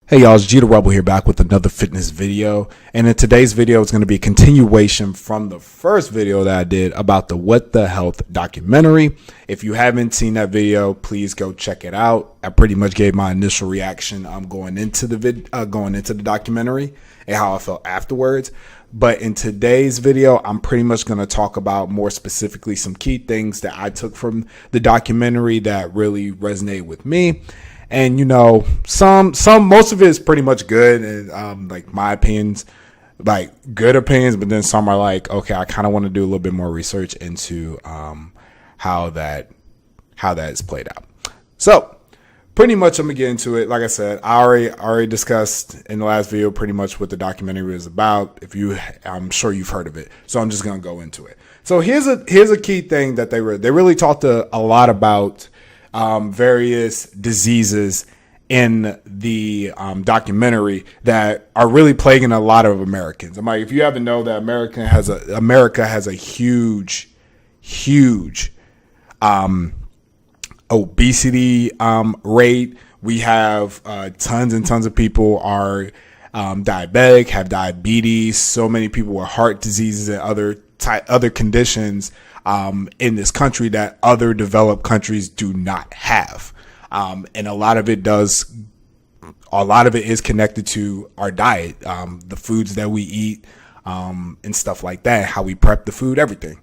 Hey y'all, it's G the Rebel here, back with another fitness video. And in today's video, it's going to be a continuation from the first video that I did about the What the Health documentary. If you haven't seen that video, please go check it out. I pretty much gave my initial reaction going into the documentary and how I felt afterwards. But in today's video, I'm pretty much going to talk about more specifically some key things that I took from the documentary that really resonated with me. And, you know, most of it is pretty much good. And, like my opinions, like good opinions, but then some are like, okay, I kind of want to do a little bit more research into, how that is played out. So pretty much I'm gonna get into it. Like I said, I already discussed in the last video pretty much what the documentary is about. I'm sure you've heard of it. So I'm just going to go into it. So here's a key thing that they really talked a lot about, various diseases in the documentary that are really plaguing a lot of Americans. I'm like, if you haven't known that America has a huge obesity rate. We have tons and tons of people are diabetic, have diabetes. So many people with heart diseases and other conditions in this country that other developed countries do not have. And a lot of it is connected to our diet, the foods that we eat, and stuff like that, how we prep the food, everything.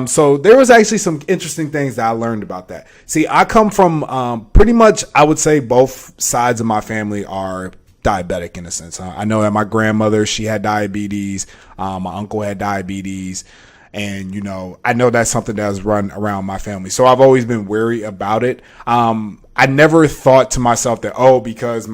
So there was actually some interesting things that I learned about that. See, I come from, pretty much, I would say both sides of my family are diabetic in a sense. I know that my grandmother, she had diabetes. My uncle had diabetes. And, you know, I know that's something that has run around my family. So I've always been wary about it. I never thought to myself that, because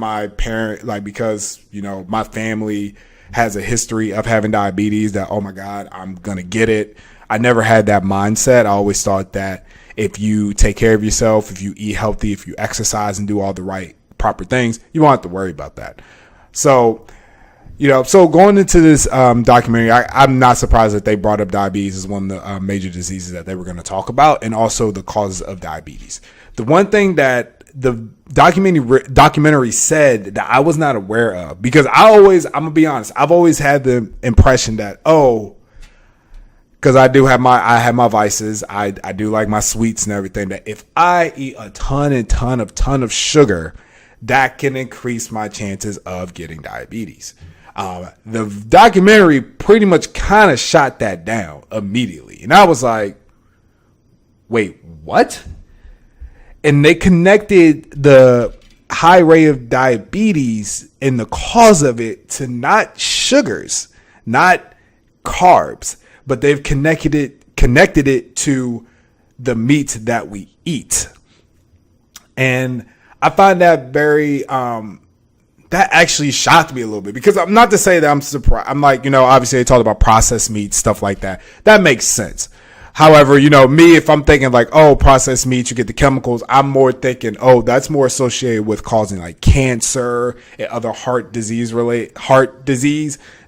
you know, my family has a history of having diabetes, that, oh my God, I'm going to get it. I never had that mindset. I always thought that if you take care of yourself, if you eat healthy, if you exercise and do all the proper things, you won't have to worry about that. So, you know, so going into this documentary, I'm not surprised that they brought up diabetes as one of the major diseases that they were going to talk about, and also the causes of diabetes. The one thing that the documentary said that I was not aware of, because I'm going to be honest, I've always had the impression that, because I have my vices, I do like my sweets and everything, that if I eat a ton of sugar, that can increase my chances of getting diabetes. The documentary pretty much kind of shot that down immediately. And I was like, wait, what? And they connected the high rate of diabetes and the cause of it to not sugars, not carbs, but they've connected it to the meat that we eat. And I find that very, that actually shocked me a little bit, because I'm not to say that I'm surprised. I'm like, you know, obviously they talked about processed meat, stuff like that. That makes sense. However, you know, me, if I'm thinking like, processed meat, you get the chemicals, I'm more thinking, that's more associated with causing like cancer and other heart disease,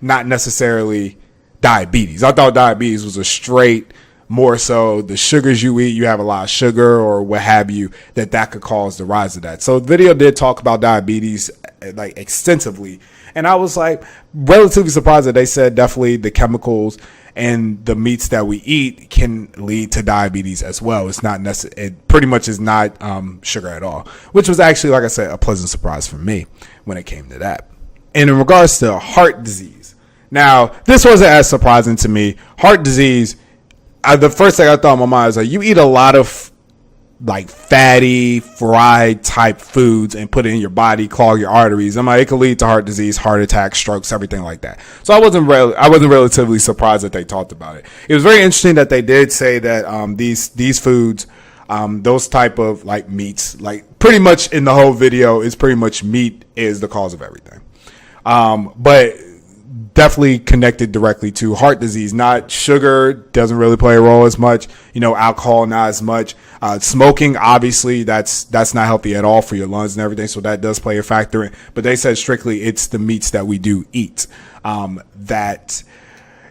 not necessarily diabetes. I thought diabetes was a straight, more so the sugars you eat, you have a lot of sugar or what have you, that could cause the rise of that. So the video did talk about diabetes like extensively. And I was like relatively surprised that they said definitely the chemicals and the meats that we eat can lead to diabetes as well. It's not necessary. It pretty much is not sugar at all, which was actually, like I said, a pleasant surprise for me when it came to that. And in regards to heart disease, now this wasn't as surprising to me. Heart disease, the first thing I thought in my mind was like, you eat a lot of like fatty, fried type foods and put it in your body, clog your arteries. I'm like, it could lead to heart disease, heart attacks, strokes, everything like that. So I wasn't relatively surprised that they talked about it. It was very interesting that they did say that these foods, those type of like meats, like pretty much in the whole video is pretty much meat is the cause of everything. But definitely connected directly to heart disease. Not sugar, doesn't really play a role as much. You know, alcohol, not as much. Smoking, obviously, that's not healthy at all for your lungs and everything. So that does play a factor in. But they said strictly it's the meats that we do eat that,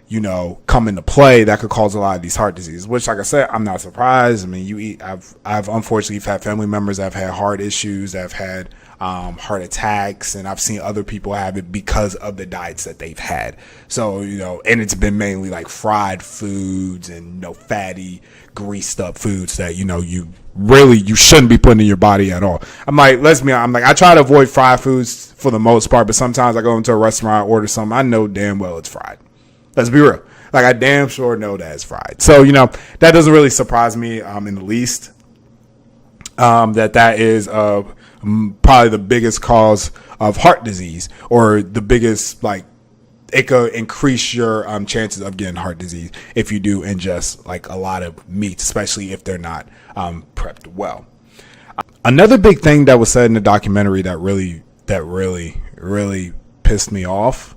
you know, come into play that could cause a lot of these heart diseases. Which, like I said, I'm not surprised. I mean, I've unfortunately had family members that have had heart issues, that have had heart attacks, and I've seen other people have it because of the diets that they've had. So, and it's been mainly like fried foods and, fatty, greased up foods that, you shouldn't be putting in your body at all. I'm like, I try to avoid fried foods for the most part, but sometimes I go into a restaurant, order something, I know damn well it's fried. Let's be real. Like, I damn sure know that it's fried. So, that doesn't really surprise me in the least. That is probably the biggest cause of heart disease, or the biggest, it could increase your chances of getting heart disease if you do ingest like a lot of meats, especially if they're not prepped well. Another big thing that was said in the documentary that really pissed me off,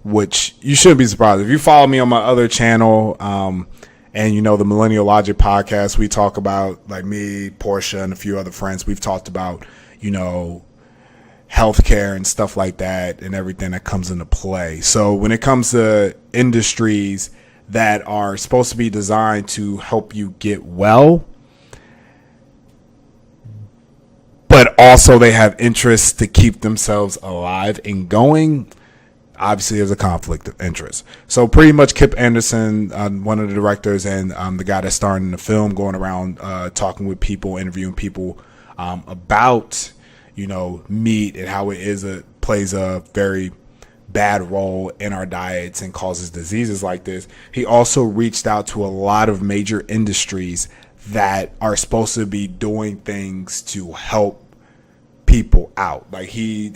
which you shouldn't be surprised if you follow me on my other channel, and the Millennial Logic podcast, we talk about, like, me, Portia, and a few other friends, we've talked about, healthcare and stuff like that and everything that comes into play. So when it comes to industries that are supposed to be designed to help you get well, but also they have interests to keep themselves alive and going, obviously there's a conflict of interest. So pretty much Kip Anderson, one of the directors, and the guy that's starring in the film, going around talking with people, interviewing people about meat and how it plays a very bad role in our diets and causes diseases like this. He also reached out to a lot of major industries that are supposed to be doing things to help people out. Like he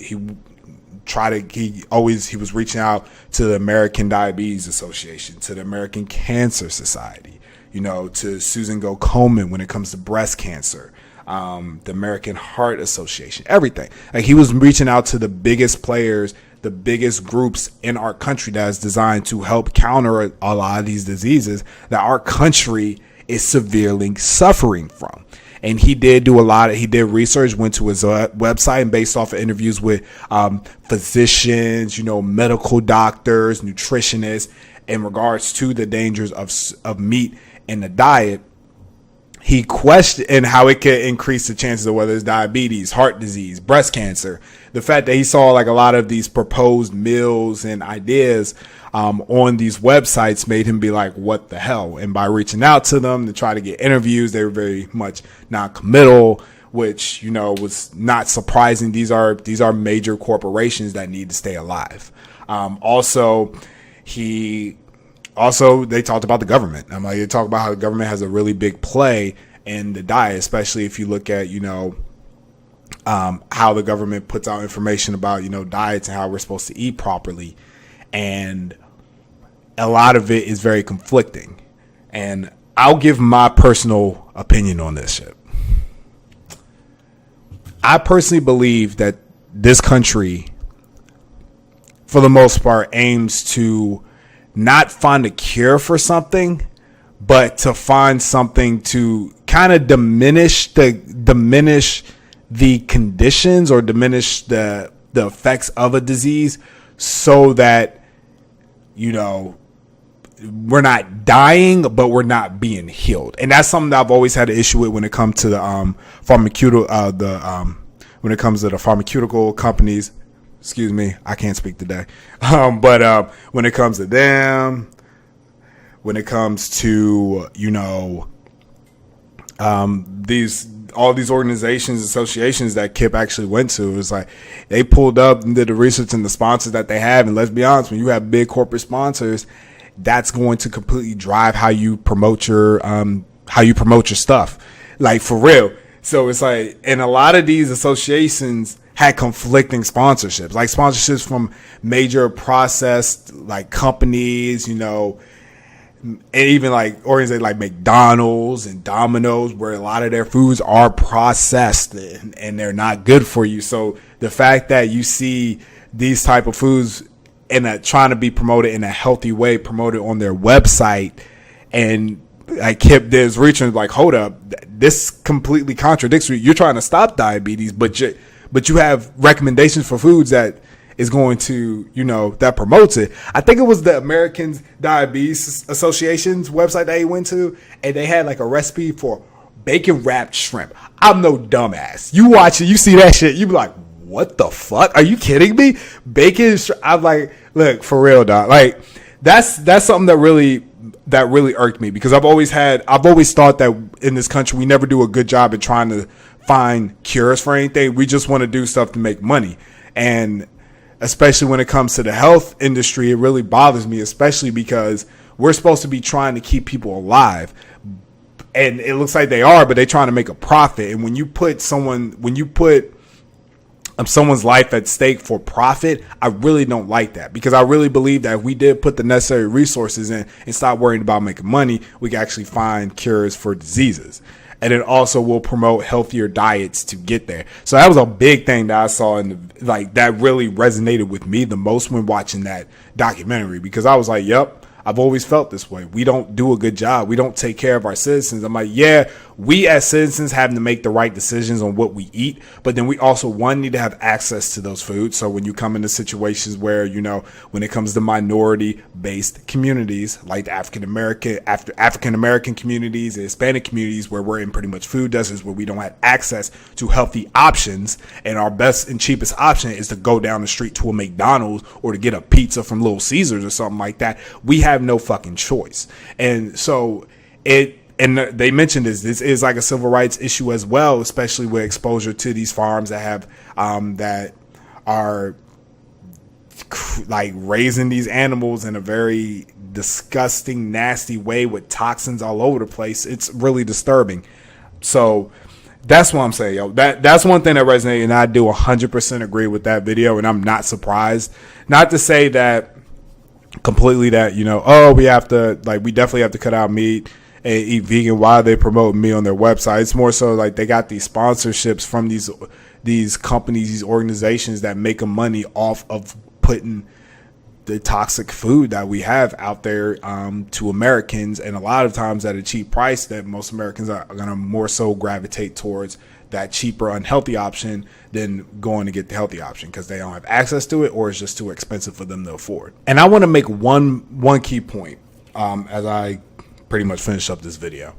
was reaching out to the American Diabetes Association, to the American Cancer Society, to Susan Go Komen when it comes to breast cancer, the American Heart Association, everything. Like, he was reaching out to the biggest players, the biggest groups in our country that is designed to help counter a lot of these diseases that our country is severely suffering from. And he did research, went to his website, and based off of interviews with physicians, medical doctors, nutritionists, in regards to the dangers of meat in the diet, he questioned how it could increase the chances of whether it's diabetes, heart disease, breast cancer. The fact that he saw like a lot of these proposed meals and ideas on these websites made him be like, what the hell? And by reaching out to them to try to get interviews, they were very much non-committal, which, was not surprising. These are major corporations that need to stay alive. They talked about the government. They talk about how the government has a really big play in the diet, especially if you look at, how the government puts out information about, diets and how we're supposed to eat properly. And a lot of it is very conflicting. And I'll give my personal opinion on this shit. I personally believe that this country, for the most part, aims to not find a cure for something, but to find something to kind of diminish the conditions, or diminish the effects of a disease, so that we're not dying, but we're not being healed. And that's something that I've always had an issue with when it comes to the pharmaceutical companies. Excuse me, I can't speak today. But when it comes to them, when it comes to, all these organizations, associations that Kip actually went to, it's like they pulled up and did the research and the sponsors that they have. And let's be honest, when you have big corporate sponsors, that's going to completely drive how you promote your stuff. Like, for real. So it's like, and a lot of these associations had conflicting sponsorships, like sponsorships from major processed like companies, and even like organizations like McDonald's and Domino's, where a lot of their foods are processed and they're not good for you. So the fact that you see these type of foods trying to be promoted in a healthy way, promoted on their website, and like Kip did reaching like, hold up, this completely contradicts you. You're trying to stop diabetes, but you have recommendations for foods that is going to, that promotes it. I think it was the American Diabetes Association's website that he went to, and they had like a recipe for bacon wrapped shrimp. I'm no dumbass. You watch it, you see that shit, you be like, what the fuck? Are you kidding me? Bacon. I'm like, look, for real, dog. Like, that's something that really irked me, because I've always thought that in this country we never do a good job at trying to find cures for anything. We just want to do stuff to make money, and especially when it comes to the health industry, it really bothers me, especially because we're supposed to be trying to keep people alive, and it looks like they are, but they're trying to make a profit. And when you put someone's life at stake for profit, I really don't like that, because I really believe that if we did put the necessary resources in and stop worrying about making money, we can actually find cures for diseases. And it also will promote healthier diets to get there. So that was a big thing that I saw that really resonated with me the most when watching that documentary, because I was like, yep, I've always felt this way. We don't do a good job. We don't take care of our citizens. I'm like, yeah, we as citizens have to make the right decisions on what we eat, but then we also, need to have access to those foods. So when you come into situations where, when it comes to minority-based communities like the African American communities, the Hispanic communities, where we're in pretty much food deserts, where we don't have access to healthy options, and our best and cheapest option is to go down the street to a McDonald's or to get a pizza from Little Caesars or something like that, we have no fucking choice. And so they mentioned this is like a civil rights issue as well, especially with exposure to these farms that have that are like raising these animals in a very disgusting, nasty way with toxins all over the place. It's really disturbing. So that's what I'm saying, yo. That's one thing that resonated, and I do 100% agree with that video, and I'm not surprised. Not to say that completely that, we definitely have to cut out meat and eat vegan. Why they promote me on their website? It's more so like they got these sponsorships from these companies, these organizations that make a money off of putting the toxic food that we have out there to Americans, and a lot of times at a cheap price, that most Americans are going to more so gravitate towards that cheaper, unhealthy option than going to get the healthy option, because they don't have access to it, or it's just too expensive for them to afford. And I want to make one key point as I pretty much finish up this video.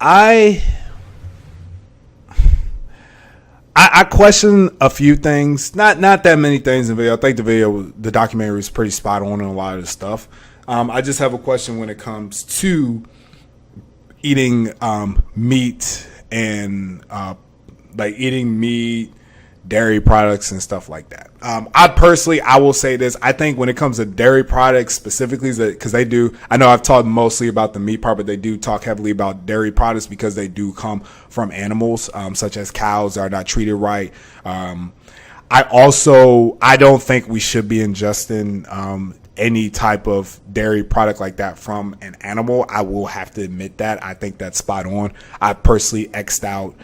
I question a few things, not that many things in the video. I think the documentary was pretty spot on a lot of the stuff. I just have a question when it comes to eating meat and eating meat, dairy products and stuff like that. I will say this. I think when it comes to dairy products specifically, because I know I've talked mostly about the meat part, but they do talk heavily about dairy products because they do come from animals, such as cows that are not treated right. I don't think we should be ingesting any type of dairy product like that from an animal. I will have to admit that. I think that's spot on. I personally X'd out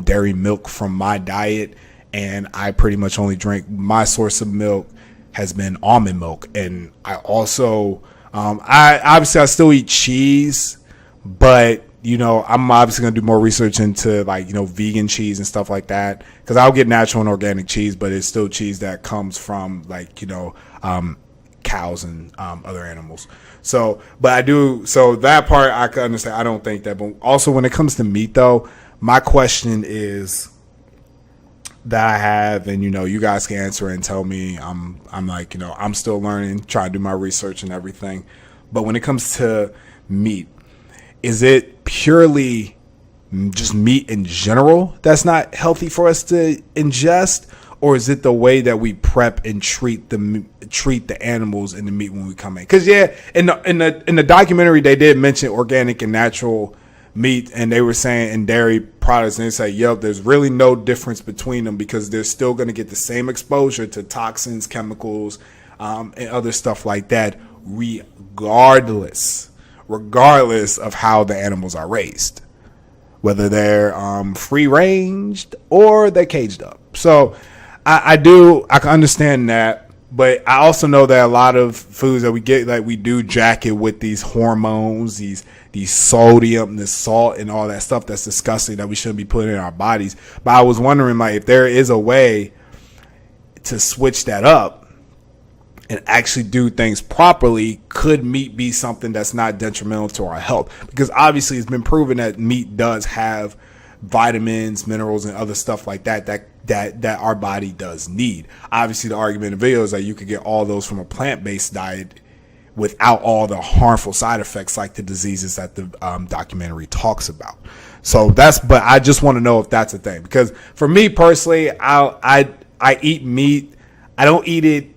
dairy milk from my diet, and I pretty much only drink, my source of milk has been almond milk. And I also, I still eat cheese, but I'm obviously going to do more research into vegan cheese and stuff like that, because I'll get natural and organic cheese, but it's still cheese that comes from cows and other animals. So that part I can understand. I don't think that, but also when it comes to meat though, my question is that I have, and you guys can answer and tell me. I'm still learning, trying to do my research and everything. But when it comes to meat, is it purely just meat in general that's not healthy for us to ingest, or is it the way that we prep and treat the animals and the meat when we come in? Because in the documentary they did mention organic and natural meat, and they were saying in dairy products, and they say, there's really no difference between them, because they're still going to get the same exposure to toxins, chemicals, and other stuff like that, regardless of how the animals are raised, whether they're free ranged or they're caged up. So I can understand that. But I also know that a lot of foods that we get, we do jack it with these hormones, these sodium, this salt, and all that stuff that's disgusting that we shouldn't be putting in our bodies. But I was wondering, if there is a way to switch that up and actually do things properly, could meat be something that's not detrimental to our health? Because obviously it's been proven that meat does have vitamins, minerals, and other stuff like that our body does need. Obviously the argument in the video is that you could get all those from a plant-based diet without all the harmful side effects like the diseases that the documentary talks about. So but I just want to know if that's a thing, because for me personally, I eat meat. I don't eat it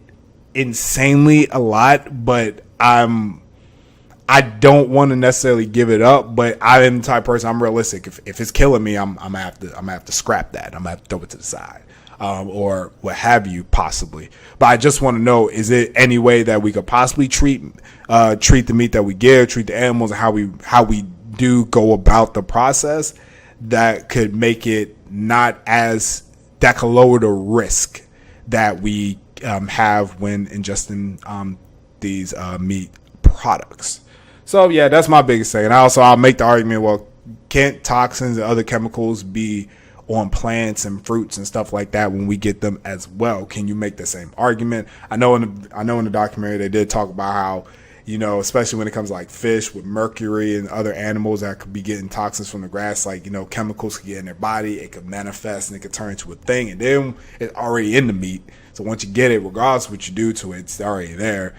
insanely a lot, but I don't want to necessarily give it up, but I am the type of person, I'm realistic. If it's killing me, I'm gonna have to scrap that. I'm gonna have to throw it to the side, or what have you, possibly. But I just want to know: is it any way that we could possibly treat the meat that we give, treat the animals, and how we do go about the process that could make it that could lower the risk that we have when ingesting these meat products. So yeah, that's my biggest thing. And I'll make the argument, well, can't toxins and other chemicals be on plants and fruits and stuff like that when we get them as well? Can you make the same argument? I know in the documentary they did talk about how, especially when it comes to like fish with mercury and other animals that could be getting toxins from the grass, like, chemicals could get in their body, it could manifest and it could turn into a thing, and then it's already in the meat. So once you get it, regardless of what you do to it, it's already there.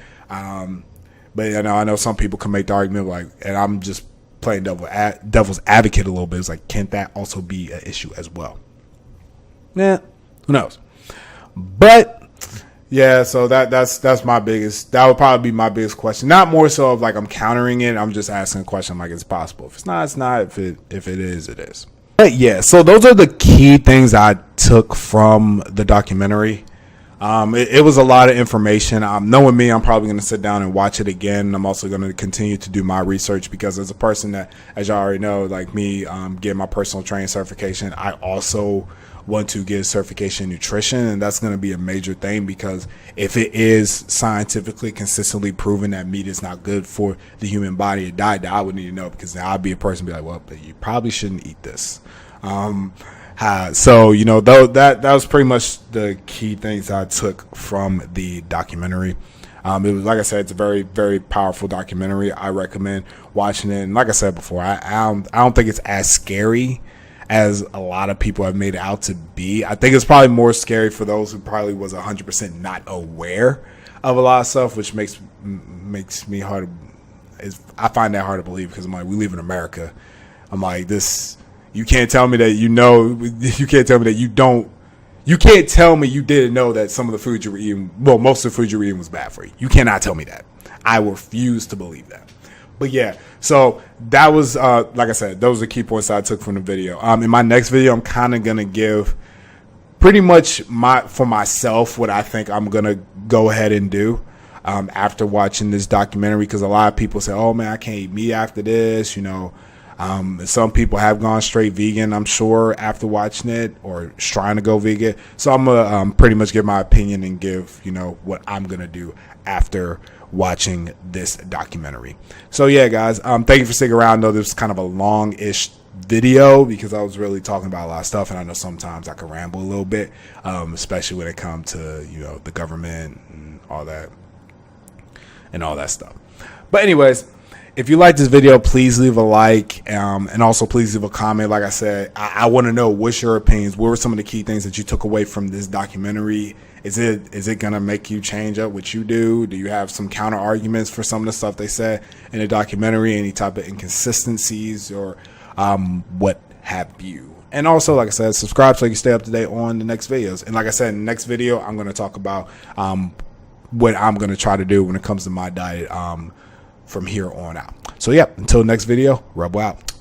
But I know some people can make the argument like, and I'm just playing devil's advocate a little bit. It's like, can't that also be an issue as well? Yeah, who knows? But yeah, so that's my biggest. That would probably be my biggest question. Not more so of like I'm countering it. I'm just asking a question like, it's possible. If it's not, it's not. If it is, it is. But yeah, so those are the key things I took from the documentary. It was a lot of information. Knowing me, I'm probably going to sit down and watch it again. I'm also going to continue to do my research, because as a person that, as y'all already know, like me, getting my personal training certification, I also want to get certification in nutrition, and that's going to be a major thing, because if it is scientifically consistently proven that meat is not good for the human body or diet, I would need to know, because then I'd be a person be like, well, but you probably shouldn't eat this. So that was pretty much the key things I took from the documentary. It was, like I said, it's a very, very powerful documentary. I recommend watching it. And like I said before, I don't think it's as scary as a lot of people have made it out to be. I think it's probably more scary for those who probably was 100% not aware of a lot of stuff, which makes me hard. I find that hard to believe, because I'm like, we live in America. I'm like, this. You can't tell me that you can't tell me that you don't. You can't tell me you didn't know that some of the food you were eating, well, most of the food you were eating was bad for you. You cannot tell me that. I refuse to believe that. But yeah, so that was, like I said, those are the key points that I took from the video. In my next video, I'm kind of going to give pretty much for myself what I think I'm going to go ahead and do after watching this documentary, because a lot of people say, oh man, I can't eat meat after this, some people have gone straight vegan, I'm sure, after watching it, or trying to go vegan. So I'm going to pretty much give my opinion and give, what I'm going to do after watching this documentary. So yeah, guys, thank you for sticking around. I know this was kind of a long-ish video, because I was really talking about a lot of stuff, and I know sometimes I can ramble a little bit, especially when it comes to, the government and all that stuff. But anyways, if you like this video, please leave a like, and also please leave a comment. Like I said, I want to know, what's your opinions? What were some of the key things that you took away from this documentary? Is it going to make you change up what you do? Do you have some counter arguments for some of the stuff they said in the documentary? Any type of inconsistencies or what have you? And also, like I said, subscribe so you can stay up to date on the next videos. And like I said, in the next video, I'm going to talk about what I'm going to try to do when it comes to my diet from here on out. So yeah, until next video, Rebel out.